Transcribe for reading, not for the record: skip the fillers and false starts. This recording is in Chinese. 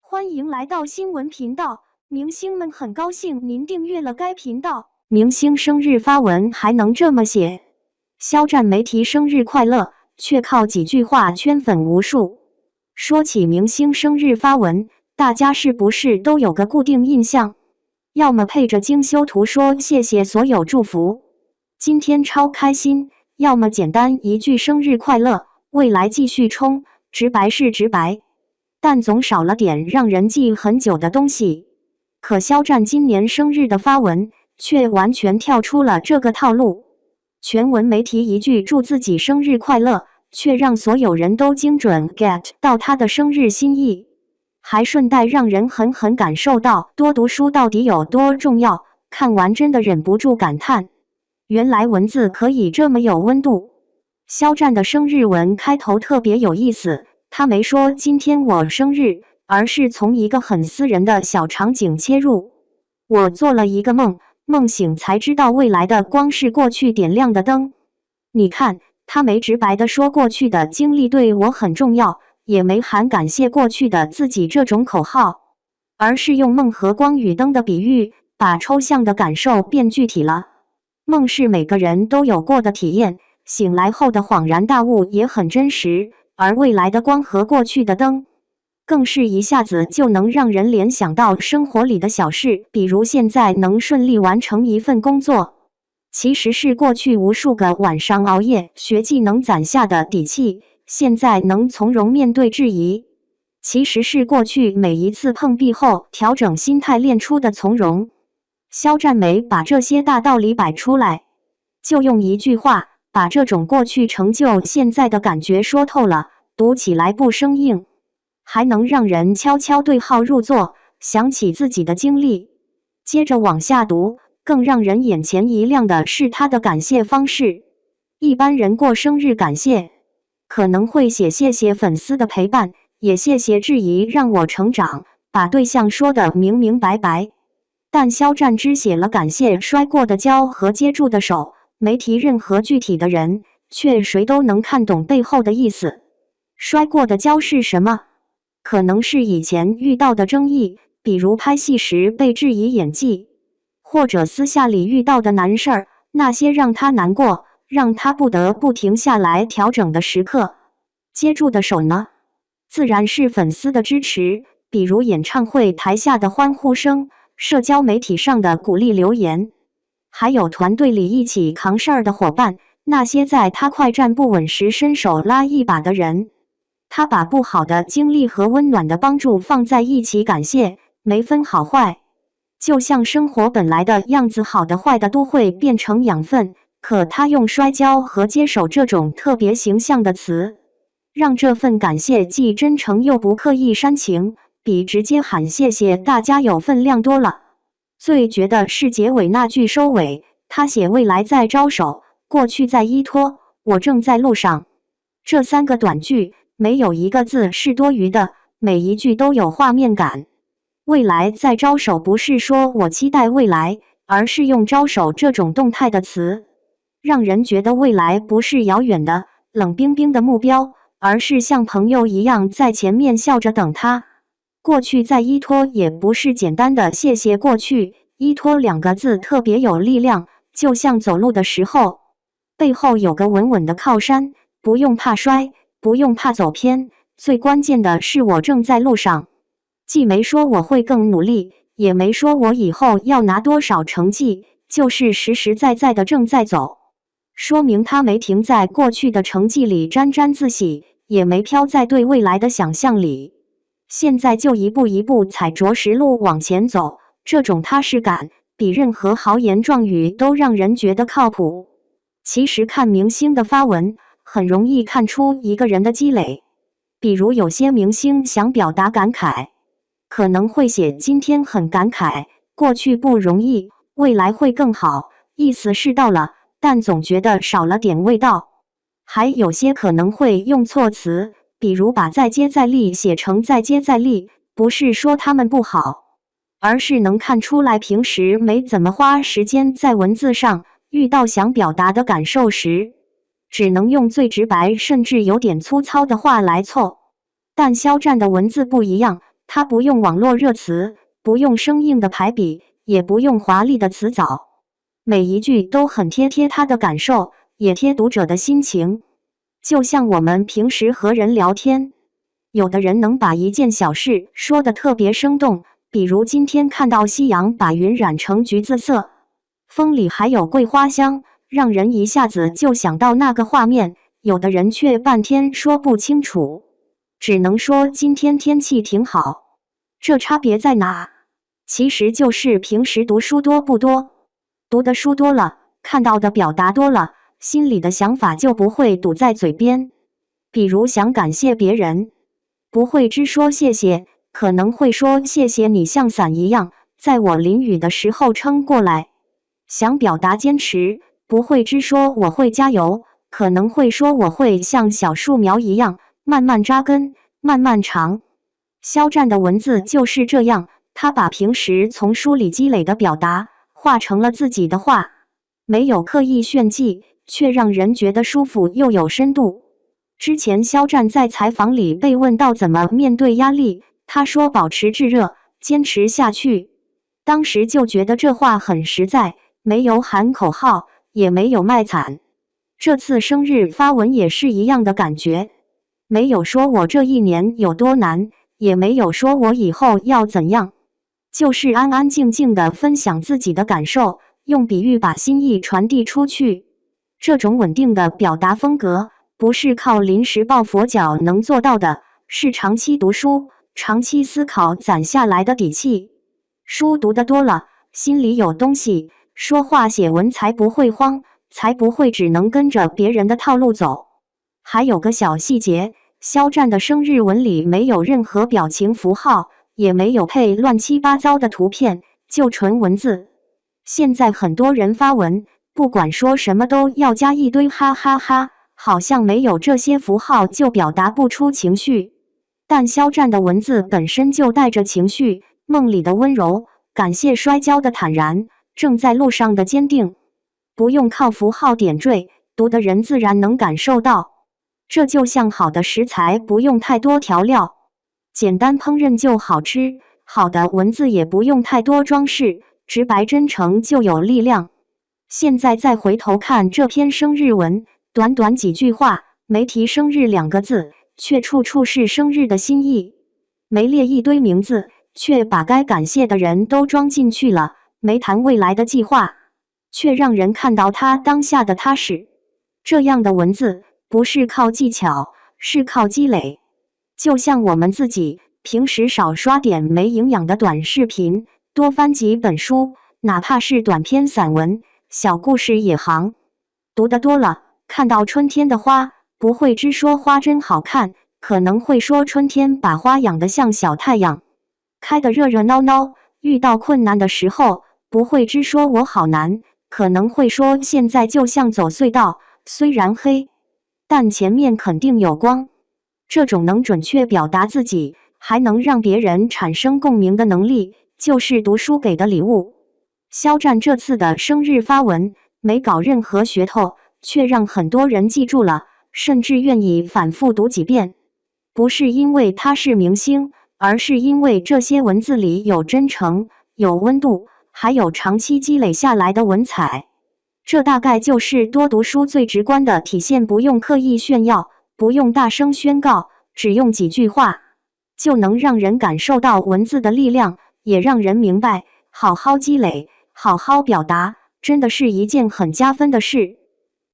欢迎来到新闻频道，明星们很高兴您订阅了该频道。明星生日发文还能这么写？肖战没提生日快乐，却靠几句话圈粉无数。说起明星生日发文，大家是不是都有个固定印象？要么配着精修图说谢谢所有祝福，今天超开心；要么简单一句生日快乐，未来继续冲，直白是直白。但总少了点让人记很久的东西。可肖战今年生日的发文却完全跳出了这个套路，全文没提一句祝自己生日快乐，却让所有人都精准 get 到他的生日心意，还顺带让人狠狠感受到多读书到底有多重要。看完真的忍不住感叹，原来文字可以这么有温度。肖战的生日文开头特别有意思，他没说今天我生日，而是从一个很私人的小场景切入。我做了一个梦，梦醒才知道未来的光是过去点亮的灯。你看，他没直白地说过去的经历对我很重要，也没喊感谢过去的自己这种口号，而是用梦和光与灯的比喻，把抽象的感受变具体了。梦是每个人都有过的体验，醒来后的恍然大悟也很真实，而未来的光和过去的灯，更是一下子就能让人联想到生活里的小事，比如现在能顺利完成一份工作，其实是过去无数个晚上熬夜学技能攒下的底气；现在能从容面对质疑，其实是过去每一次碰壁后调整心态练出的从容。肖战没把这些大道理摆出来，就用一句话把这种过去成就现在的感觉说透了，读起来不生硬，还能让人悄悄对号入座，想起自己的经历。接着往下读，更让人眼前一亮的是他的感谢方式。一般人过生日感谢，可能会写谢谢粉丝的陪伴，也谢谢质疑让我成长，把对象说得明明白白。但肖战只写了感谢摔过的跤和接住的手，没提任何具体的人，却谁都能看懂背后的意思。摔过的跤是什么？可能是以前遇到的争议，比如拍戏时被质疑演技，或者私下里遇到的难事儿，那些让他难过，让他不得不停下来调整的时刻。接住的手呢？自然是粉丝的支持，比如演唱会台下的欢呼声，社交媒体上的鼓励留言，还有团队里一起扛事儿的伙伴，那些在他快站不稳时伸手拉一把的人。他把不好的经历和温暖的帮助放在一起感谢，没分好坏。就像生活本来的样子，好的坏的都会变成养分，可他用摔跤和接手这种特别形象的词，让这份感谢既真诚又不刻意煽情，比直接喊谢谢大家有分量多了。最绝的是结尾那句收尾，他写未来在招手，过去在依托，我正在路上。这三个短句没有一个字是多余的，每一句都有画面感。未来在招手不是说我期待未来，而是用招手这种动态的词，让人觉得未来不是遥远的冷冰冰的目标，而是像朋友一样在前面笑着等他。过去在依托也不是简单的谢谢过去，依托两个字特别有力量，就像走路的时候，背后有个稳稳的靠山，不用怕摔，不用怕走偏，最关键的是我正在路上。既没说我会更努力，也没说我以后要拿多少成绩，就是实实在在的正在走。说明他没停在过去的成绩里沾沾自喜，也没飘在对未来的想象里，现在就一步一步踩着实路往前走，这种踏实感比任何豪言壮语都让人觉得靠谱。其实看明星的发文，很容易看出一个人的积累，比如有些明星想表达感慨，可能会写今天很感慨，过去不容易，未来会更好，意思是到了，但总觉得少了点味道。还有些可能会用错词，比如把再接再厉写成再接再厉，不是说他们不好，而是能看出来平时没怎么花时间在文字上，遇到想表达的感受时，只能用最直白甚至有点粗糙的话来凑。但肖战的文字不一样，它不用网络热词，不用生硬的排比，也不用华丽的词藻，每一句都很贴他的感受，也贴读者的心情。就像我们平时和人聊天，有的人能把一件小事说得特别生动，比如今天看到夕阳把云染成橘子色，风里还有桂花香，让人一下子就想到那个画面。有的人却半天说不清楚，只能说今天天气挺好。这差别在哪？其实就是平时读书多不多。读的书多了，看到的表达多了，心里的想法就不会堵在嘴边。比如想感谢别人，不会只说谢谢，可能会说谢谢你像伞一样，在我淋雨的时候撑过来。想表达坚持，不会只说我会加油，可能会说我会像小树苗一样，慢慢扎根，慢慢长。肖战的文字就是这样，他把平时从书里积累的表达化成了自己的话，没有刻意炫技，却让人觉得舒服又有深度。之前肖战在采访里被问到怎么面对压力，他说保持炙热，坚持下去。当时就觉得这话很实在，没有喊口号，也没有卖惨。这次生日发文也是一样的感觉，没有说我这一年有多难，也没有说我以后要怎样，就是安安静静的分享自己的感受，用比喻把心意传递出去。这种稳定的表达风格，不是靠临时抱佛脚能做到的，是长期读书、长期思考攒下来的底气。书读得多了，心里有东西，说话写文才不会慌，才不会只能跟着别人的套路走。还有个小细节，肖战的生日文里没有任何表情符号，也没有配乱七八糟的图片，就纯文字。现在很多人发文，不管说什么都要加一堆哈哈哈，好像没有这些符号就表达不出情绪。但肖战的文字本身就带着情绪，梦里的温柔，感谢摔跤的坦然，正在路上的坚定。不用靠符号点缀，读的人自然能感受到。这就像好的食材不用太多调料，简单烹饪就好吃。好的文字也不用太多装饰，直白真诚就有力量。现在再回头看这篇生日文，短短几句话，没提生日2个字，却处处是生日的心意。没列一堆名字，却把该感谢的人都装进去了。没谈未来的计划，却让人看到他当下的踏实。这样的文字不是靠技巧，是靠积累。就像我们自己平时少刷点没营养的短视频，多翻几本书，哪怕是短篇散文、小故事也行。读得多了，看到春天的花，不会只说花真好看，可能会说春天把花养得像小太阳，开得热热闹闹。遇到困难的时候，不会只说我好难，可能会说现在就像走隧道，虽然黑，但前面肯定有光。这种能准确表达自己，还能让别人产生共鸣的能力，就是读书给的礼物。肖战这次的生日发文，没搞任何噱头，却让很多人记住了，甚至愿意反复读几遍。不是因为他是明星，而是因为这些文字里有真诚，有温度，还有长期积累下来的文采。这大概就是多读书最直观的体现，不用刻意炫耀，不用大声宣告，只用几句话，就能让人感受到文字的力量，也让人明白，好好积累，好好表达，真的是一件很加分的事。